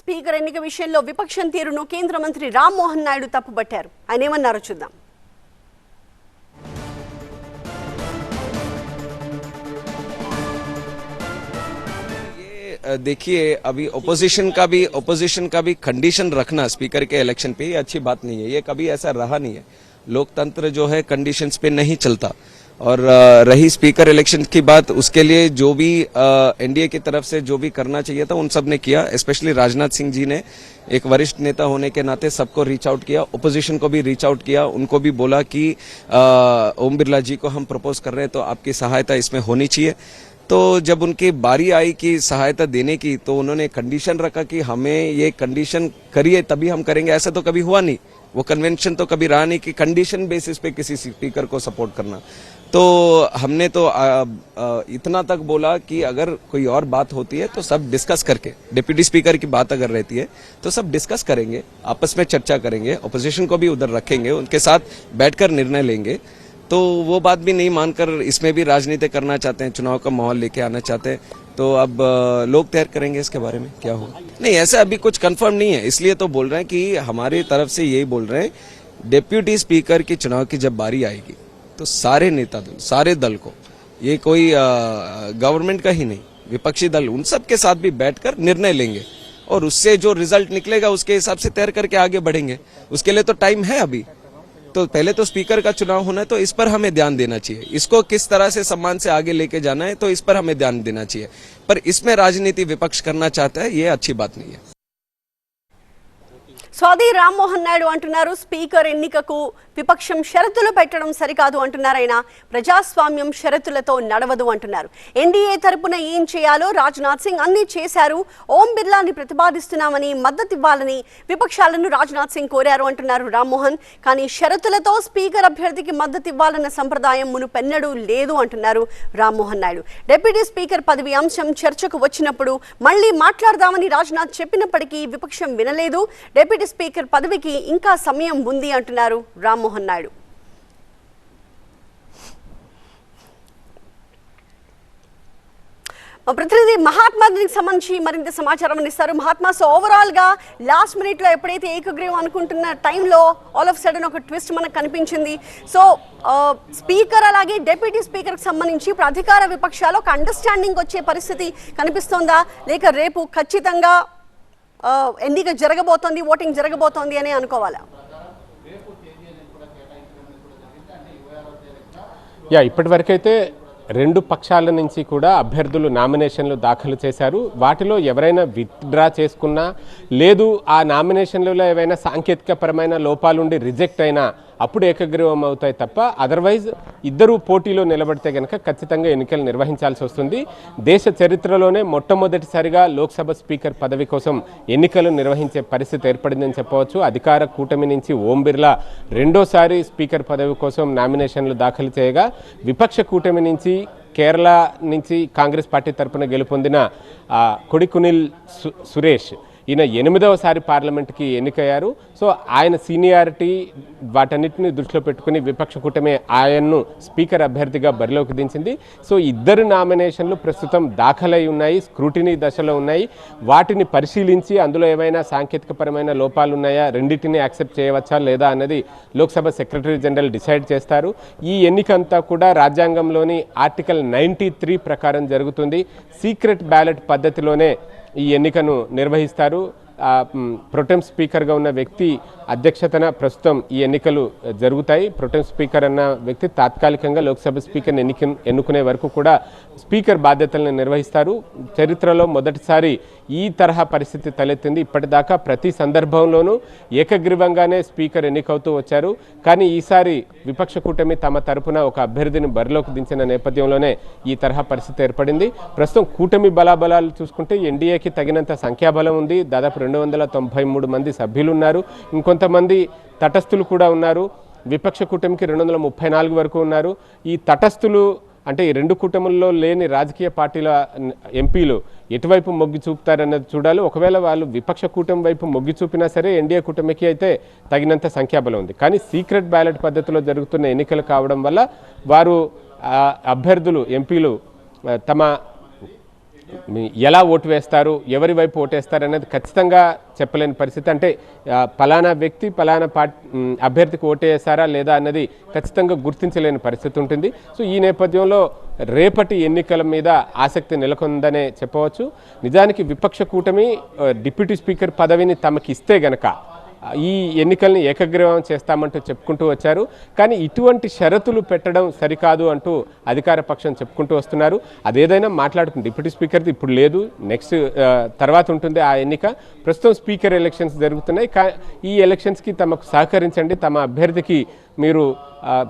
Speaker ఎన్నిక విషయంలో విపక్షం తీరును కేంద్ర మంత్రి రామ్మోహన్ నాయుడు తప్పుపట్టారు. ఆయన ఏమన్నారో చూద్దాం. देखिए, अभी ओपोजिशन का भी कंडीशन रखना स्पीकर के इलेक्शन पे ये अच्छी बात नहीं है. ये कभी ऐसा रहा नहीं है. लोकतंत्र जो है कंडीशंस पे नहीं चलता. और रही स्पीकर इलेक्शन की बात, उसके लिए जो भी एनडीए की तरफ से जो भी करना चाहिए था उन सब ने किया. स्पेशली राजनाथ सिंह जी ने एक वरिष्ठ नेता होने के नाते सबको रीच आउट किया, ओपोजिशन को भी रीच आउट किया. उनको भी बोला कि ओम बिरला जी को हम प्रपोज कर रहे हैं तो आपकी सहायता इसमें होनी चाहिए. तो जब उनकी बारी आई कि सहायता देने की, तो उन्होंने कंडीशन रखा कि हमें ये कंडीशन करिए तभी हम करेंगे. ऐसा तो कभी हुआ नहीं, वो कन्वेंशन तो कभी रहा नहीं कि कंडीशन बेसिस पे किसी स्पीकर को सपोर्ट करना. तो हमने तो इतना तक बोला कि अगर कोई और बात होती है तो सब डिस्कस करके, डिप्टी स्पीकर की बात अगर रहती है तो सब डिस्कस करेंगे, आपस में चर्चा करेंगे, ओपोजिशन को भी उधर रखेंगे, उनके साथ बैठकर निर्णय लेंगे. तो वो बात भी नहीं मानकर इसमें भी राजनीति करना चाहते हैं, चुनाव का माहौल लेके आना चाहते हैं. तो अब लोग तय करेंगे इसके बारे में क्या होगा. नहीं, ऐसा अभी कुछ कंफर्म नहीं है, इसलिए तो बोल रहे हैं कि हमारी तरफ से यही बोल रहे हैं, डिप्टी स्पीकर की चुनाव की जब बारी आएगी तो सारे नेता दल, सारे दल को, ये कोई गवर्नमेंट का ही नहीं, विपक्षी दल, उन सब के साथ भी बैठकर निर्णय लेंगे और उससे जो रिजल्ट निकलेगा उसके हिसाब से तैयार करके आगे बढ़ेंगे. उसके लिए तो टाइम है अभी. तो पहले तो स्पीकर का चुनाव होना है, तो इस पर हमें ध्यान देना चाहिए. इसको किस तरह से सम्मान से आगे लेके जाना है तो इस पर हमें ध्यान देना चाहिए. पर इसमें राजनीति विपक्ष करना चाहता है, ये अच्छी बात नहीं है. స్వాతి రామ్మోహన్ నాయుడు అంటున్నారు స్పీకర్ ఎన్నికకు విపక్షం షరతులు పెట్టడం సరికాదు అంటున్నారు. ఆయన ప్రజాస్వామ్యం షరతులతో నడవదు అంటున్నారు. ఎన్డీఏ తరపున ఏం చేయాలో రాజ్నాథ్ సింగ్ అన్ని చేశారు. ఓం బిర్లాని ప్రతిపాదిస్తున్నామని మద్దతు ఇవ్వాలని విపక్షాలను రాజ్నాథ్ సింగ్ కోరారు అంటున్నారు రామ్మోహన్. కానీ షరతులతో స్పీకర్ అభ్యర్థికి మద్దతు ఇవ్వాలన్న సంప్రదాయం మునుపెన్నడూ లేదు అంటున్నారు రామ్మోహన్ నాయుడు. డిప్యూటీ స్పీకర్ పదవి అంశం చర్చకు వచ్చినప్పుడు మళ్లీ మాట్లాడదామని రాజ్నాథ్ చెప్పినప్పటికీ విపక్షం వినలేదు. డిప్యూటీ స్పీకర్ పదవికి ఇంకా సమయం ఉంది అంటున్నారు రామ్మోహన్ నాయుడు. మా ప్రతినిధి మహాత్మాకి సంబంధించి మరింత సమాచారం అందిస్తారు. మహాత్మా, సో ఓవరాల్ గా లాస్ట్ మినిట్ లో ఎప్పుడైతే ఏకగ్రీవం అనుకుంటున్న టైంలో ఆల్ ఆఫ్ సడన్ ఒక ట్విస్ట్ మనకు కనిపించింది. సో స్పీకర్ అలాగే డిప్యూటీ స్పీకర్ కి సంబంధించి ఇప్పుడు అధికార విపక్షాలు ఒక అండర్స్టాండింగ్ వచ్చే పరిస్థితి కనిపిస్తోందా, లేక రేపు ఖచ్చితంగా ఎన్నిక జరగబోతోంది, ఓటింగ్ జరగబోతోంది అని అనుకోవాలా? ఇప్పటి వరకైతే రెండు పక్షాల నుంచి కూడా అభ్యర్థులు నామినేషన్లు దాఖలు చేశారు. వాటిలో ఎవరైనా విత్డ్రా చేసుకున్నా, లేదు ఆ నామినేషన్లలో ఏవైనా సాంకేతికపరమైన లోపాలుండి రిజెక్ట్ అయినా అప్పుడు ఏకగ్రీవం అవుతాయి తప్ప, అదర్వైజ్ ఇద్దరు పోటీలో నిలబడితే కనుక ఖచ్చితంగా ఎన్నికలు నిర్వహించాల్సి వస్తుంది. దేశ చరిత్రలోనే మొట్టమొదటిసారిగా లోక్సభ స్పీకర్ పదవి కోసం ఎన్నికలు నిర్వహించే పరిస్థితి ఏర్పడిందని చెప్పవచ్చు. అధికార కూటమి నుంచి ఓం బిర్లా రెండోసారి స్పీకర్ పదవి కోసం నామినేషన్లు దాఖలు చేయగా, విపక్ష కూటమి నుంచి కేరళ నుంచి కాంగ్రెస్ పార్టీ తరఫున గెలుపొందిన కొడికునిల్ సురేష్ ఈయన 8వసారి పార్లమెంట్కి ఎన్నికయ్యారు. సో ఆయన సీనియారిటీ వాటన్నిటిని దృష్టిలో పెట్టుకుని విపక్ష కూటమి ఆయన్ను స్పీకర్ అభ్యర్థిగా బరిలోకి దించింది. సో ఇద్దరు నామినేషన్లు ప్రస్తుతం దాఖలై ఉన్నాయి, స్క్రూటినీ దశలో ఉన్నాయి. వాటిని పరిశీలించి అందులో ఏమైనా సాంకేతికపరమైన లోపాలు ఉన్నాయా, రెండింటిని యాక్సెప్ట్ చేయవచ్చా లేదా అన్నది లోక్సభ సెక్రటరీ జనరల్ డిసైడ్ చేస్తారు. ఈ ఎన్నికంతా కూడా రాజ్యాంగంలోని ఆర్టికల్ 93 ప్రకారం జరుగుతుంది. సీక్రెట్ బ్యాలెట్ పద్ధతిలోనే ఈ ఎన్నికను నిర్వహిస్తారు. ప్రొటెం స్పీకర్గా ఉన్న వ్యక్తి అధ్యక్షతన ప్రస్తుతం ఈ ఎన్నికలు జరుగుతాయి. ప్రొటెం స్పీకర్ అన్న వ్యక్తి తాత్కాలికంగా లోక్సభ స్పీకర్ని ఎన్నుకునే వరకు కూడా స్పీకర్ బాధ్యతలను నిర్వహిస్తారు. చరిత్రలో మొదటిసారి ఈ తరహా పరిస్థితి తలెత్తింది. ఇప్పటిదాకా ప్రతి సందర్భంలోనూ ఏకగ్రీవంగానే స్పీకర్ ఎన్నికవుతూ వచ్చారు. కానీ ఈసారి విపక్ష కూటమి తమ తరపున ఒక అభ్యర్థిని బరిలోకి దించిన నేపథ్యంలోనే ఈ తరహా పరిస్థితి ఏర్పడింది. ప్రస్తుతం కూటమి బలాబలాలు చూసుకుంటే ఎన్డీఏకి తగినంత సంఖ్యాబలం ఉంది. దాదాపు 293 మంది సభ్యులు ఉన్నారు. ఇంకొంతమంది తటస్థులు కూడా ఉన్నారు. విపక్ష కూటమికి 234 వరకు ఉన్నారు. ఈ తటస్థులు అంటే ఈ రెండు కూటముల్లో లేని రాజకీయ పార్టీల ఎంపీలు ఎటువైపు మొగ్గు చూపుతారన్నది చూడాలి. ఒకవేళ వాళ్ళు విపక్ష కూటమి వైపు మొగ్గు చూపినా సరే ఎన్డీఏ కూటమికి అయితే తగినంత సంఖ్యాబలం ఉంది. కానీ సీక్రెట్ బ్యాలెట్ పద్ధతిలో జరుగుతున్న ఎన్నికలు కావడం వల్ల వారు అభ్యర్థులు ఎంపీలు తమ ఎలా ఓటు వేస్తారు, ఎవరి వైపు ఓటేస్తారు అనేది ఖచ్చితంగా చెప్పలేని పరిస్థితి. అంటే పలానా వ్యక్తి పలానా అభ్యర్థికి ఓటేసారా లేదా అన్నది ఖచ్చితంగా గుర్తించలేని పరిస్థితి ఉంటుంది. సో ఈ నేపథ్యంలో రేపటి ఎన్నికల మీద ఆసక్తి నెలకొందనే చెప్పవచ్చు. నిజానికి విపక్ష కూటమి డిప్యూటీ స్పీకర్ పదవిని తమకి ఇస్తే గనక ఈ ఎన్నికల్ని ఏకగ్రీవం చేస్తామంటూ చెప్పుకుంటూ వచ్చారు. కానీ ఇటువంటి షరతులు పెట్టడం సరికాదు అంటూ అధికార పక్షం చెప్పుకుంటూ వస్తున్నారు. అదేదైనా మాట్లాడుతుంది. డిప్యూటీ స్పీకర్ది ఇప్పుడు లేదు, నెక్స్ట్ తర్వాత ఉంటుంది ఆ ఎన్నిక. ప్రస్తుతం స్పీకర్ ఎలక్షన్స్ జరుగుతున్నాయి. ఈ ఎలక్షన్స్కి తమకు సహకరించండి, తమ అభ్యర్థికి మీరు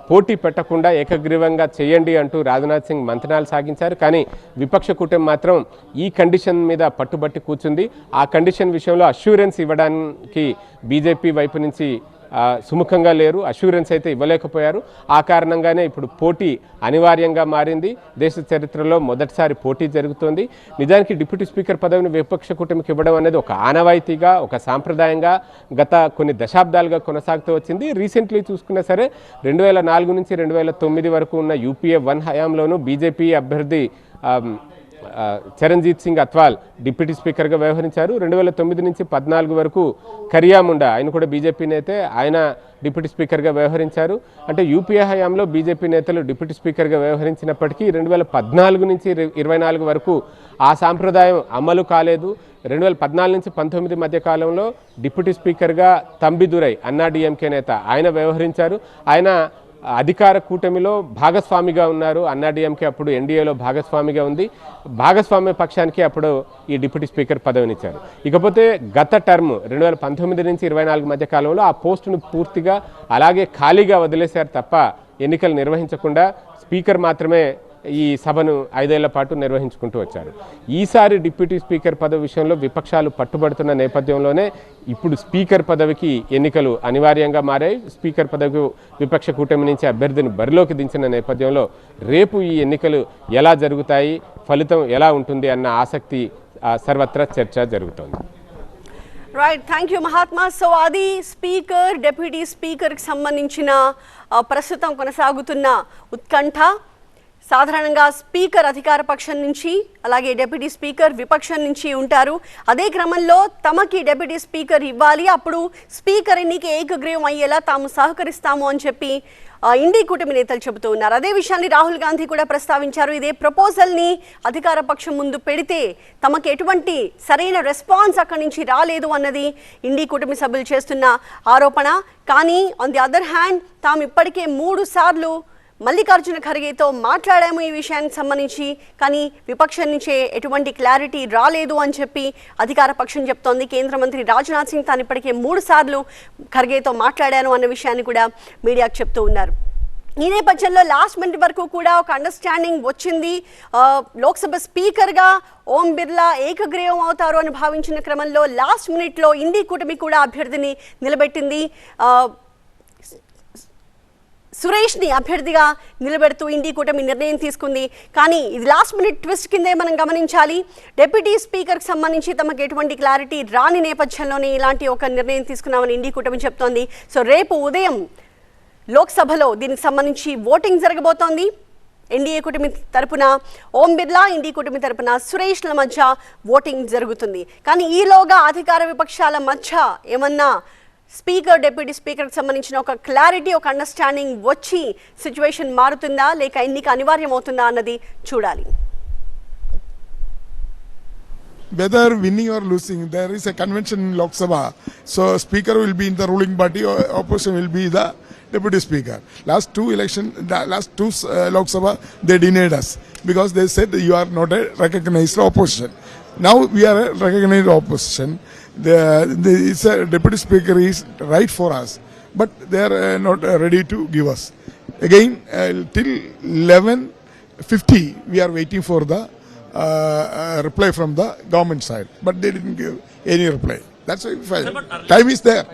పోటీ పెట్టకుండా ఏకగ్రీవంగా చేయండి అంటూ రాజ్నాథ్ సింగ్ మంతనాలు సాగించారు. కానీ విపక్ష కూటమి మాత్రం ఈ కండిషన్ మీద పట్టుబట్టి కూర్చుంది. ఆ కండిషన్ విషయంలో అష్యూరెన్స్ ఇవ్వడానికి బీజేపీ వైపు నుంచి సుముఖంగా లేరు, అష్యూరెన్స్ అయితే ఇవ్వలేకపోయారు. ఆ కారణంగానే ఇప్పుడు పోటీ అనివార్యంగా మారింది. దేశ చరిత్రలో మొదటిసారి పోటీ జరుగుతోంది. నిజానికి డిప్యూటీ స్పీకర్ పదవిని విపక్ష కూటమికి ఇవ్వడం అనేది ఒక ఆనవాయితీగా, ఒక సాంప్రదాయంగా గత కొన్ని దశాబ్దాలుగా కొనసాగుతూ వచ్చింది. రీసెంట్లీ చూసుకున్నా సరే 2004 నుంచి 2009 వరకు ఉన్న యూపీఏ 1 హయాంలోనూ బీజేపీ అభ్యర్థి చరణ్జీత్ సింగ్ అత్వాల్ డిప్యూటీ స్పీకర్గా వ్యవహరించారు. 2009 నుంచి 14 వరకు కరియా ముండా, ఆయన కూడా బీజేపీ నేతే, ఆయన డిప్యూటీ స్పీకర్గా వ్యవహరించారు. అంటే యూపీఏ హయాంలో బీజేపీ నేతలు డిప్యూటీ స్పీకర్గా వ్యవహరించినప్పటికీ 2014 నుంచి 24 వరకు ఆ సాంప్రదాయం అమలు కాలేదు. 2014 నుంచి 19 మధ్య కాలంలో డిప్యూటీ స్పీకర్గా తంబిదురై అన్నా డిఎంకే నేత ఆయన వ్యవహరించారు. ఆయన అధికార కూటమిలో భాగస్వామిగా ఉన్నారు. అన్నాడీఎంకే అప్పుడు ఎన్డీఏలో భాగస్వామిగా ఉంది. భాగస్వామ్య పక్షానికి అప్పుడు ఈ డిప్యూటీ స్పీకర్ పదవినిచ్చారు. ఇకపోతే గత టర్మ్ 2019 నుంచి 24 మధ్య కాలంలో ఆ పోస్టును పూర్తిగా అలాగే ఖాళీగా వదిలేశారు తప్ప ఎన్నికలు నిర్వహించకుండా స్పీకర్ మాత్రమే ఈ సభను 5 ఏళ్ల పాటు నిర్వహించుకుంటూ వచ్చారు. ఈసారి డిప్యూటీ స్పీకర్ పదవి విషయంలో విపక్షాలు పట్టుబడుతున్న నేపథ్యంలోనే ఇప్పుడు స్పీకర్ పదవికి ఎన్నికలు అనివార్యంగా మారాయి. స్పీకర్ పదవికి విపక్ష కూటమి నుంచి అభ్యర్థిని బరిలోకి దించిన నేపథ్యంలో రేపు ఈ ఎన్నికలు ఎలా జరుగుతాయి, ఫలితం ఎలా ఉంటుంది అన్న ఆసక్తి సర్వత్రా చర్చ జరుగుతోంది. Right, thank you Mahatma. So అది స్పీకర్, డిప్యూటీ స్పీకర్కి సంబంధించిన ప్రస్తుతం కొనసాగుతున్న ఉత్కంఠ. సాధారణంగా స్పీకర్ అధికార పక్షం నుంచి, అలాగే డిప్యూటీ స్పీకర్ విపక్షం నుంచి ఉంటారు. అదే క్రమంలో తమకి డిప్యూటీ స్పీకర్ ఇవ్వాలి, అప్పుడు స్పీకర్ ఎన్నిక ఏకగ్రీవం అయ్యేలా తాము సహకరిస్తాము అని చెప్పి ఇండి కూటమి నేతలు చెబుతూ ఉన్నారు. అదే విషయాన్ని రాహుల్ గాంధీ కూడా ప్రస్తావించారు. ఇదే ప్రపోజల్ని అధికార పక్షం ముందు పెడితే తమకు ఎటువంటి సరైన రెస్పాన్స్ అక్కడి నుంచి రాలేదు అన్నది ఇండి కూటమి సభ్యులు చేస్తున్న ఆరోపణ. కానీ ఆన్ ది అదర్ హ్యాండ్ తాము ఇప్పటికే 3 సార్లు మల్లికార్జున ఖర్గేతో మాట్లాడాము ఈ విషయానికి సంబంధించి, కానీ విపక్షం నుంచే ఎటువంటి క్లారిటీ రాలేదు అని చెప్పి అధికార పక్షం చెప్తోంది. కేంద్ర మంత్రి రాజ్నాథ్ సింగ్ తాను ఇప్పటికే 3 సార్లు ఖర్గేతో మాట్లాడాను అన్న విషయాన్ని కూడా మీడియాకు చెప్తూ ఉన్నారు. ఈ నేపథ్యంలో లాస్ట్ మినిట్ వరకు కూడా ఒక అండర్స్టాండింగ్ వచ్చింది. లోక్సభ స్పీకర్గా ఓం బిర్లా ఏకగ్రీవం అవుతారు అని భావించిన క్రమంలో లాస్ట్ మినిట్లో ఇండి కూటమి కూడా అభ్యర్థిని నిలబెట్టింది. సురేష్ని అభ్యర్థిగా నిలబెడుతూ ఇండి కూటమి నిర్ణయం తీసుకుంది. కానీ ఇది లాస్ట్ మినిట్ ట్విస్ట్ కిందే మనం గమనించాలి. డిప్యూటీ స్పీకర్కి సంబంధించి తమకు ఎటువంటి క్లారిటీ రాని నేపథ్యంలోనే ఇలాంటి ఒక నిర్ణయం తీసుకున్నామని ఇండి కూటమి చెప్తోంది. సో రేపు ఉదయం లోక్సభలో దీనికి సంబంధించి ఓటింగ్ జరగబోతోంది. ఎన్డీఏ కూటమి తరపున ఓం బిర్లా, ఇండి కూటమి తరపున సురేష్ల మధ్య ఓటింగ్ జరుగుతుంది. కానీ ఈలోగా అధికార విపక్షాల మధ్య ఏమన్నా స్పీకర్, డిప్యూటీ స్పీకర్కి సంబంధించిన ఒక క్లారిటీ, ఒక అండర్స్టాండింగ్ వచ్చి సిచ్యువేషన్ మారుతుందా లేక ఎన్నిక అనివార్యం అవుతుందా అన్నది చూడాలి. Whether winning or losing, there is a convention in Lok Sabha. So speaker will be in the ruling party, or opposition will be the deputy speaker. Last two Lok Sabha, they denied us because they said you are not a recognized opposition. Now we are a recognized opposition. It's a deputy speaker is right for us, but they are not ready to give us. Again, till 11:50, we are waiting for the reply from the government side, but they didn't give any reply. That's why time is there.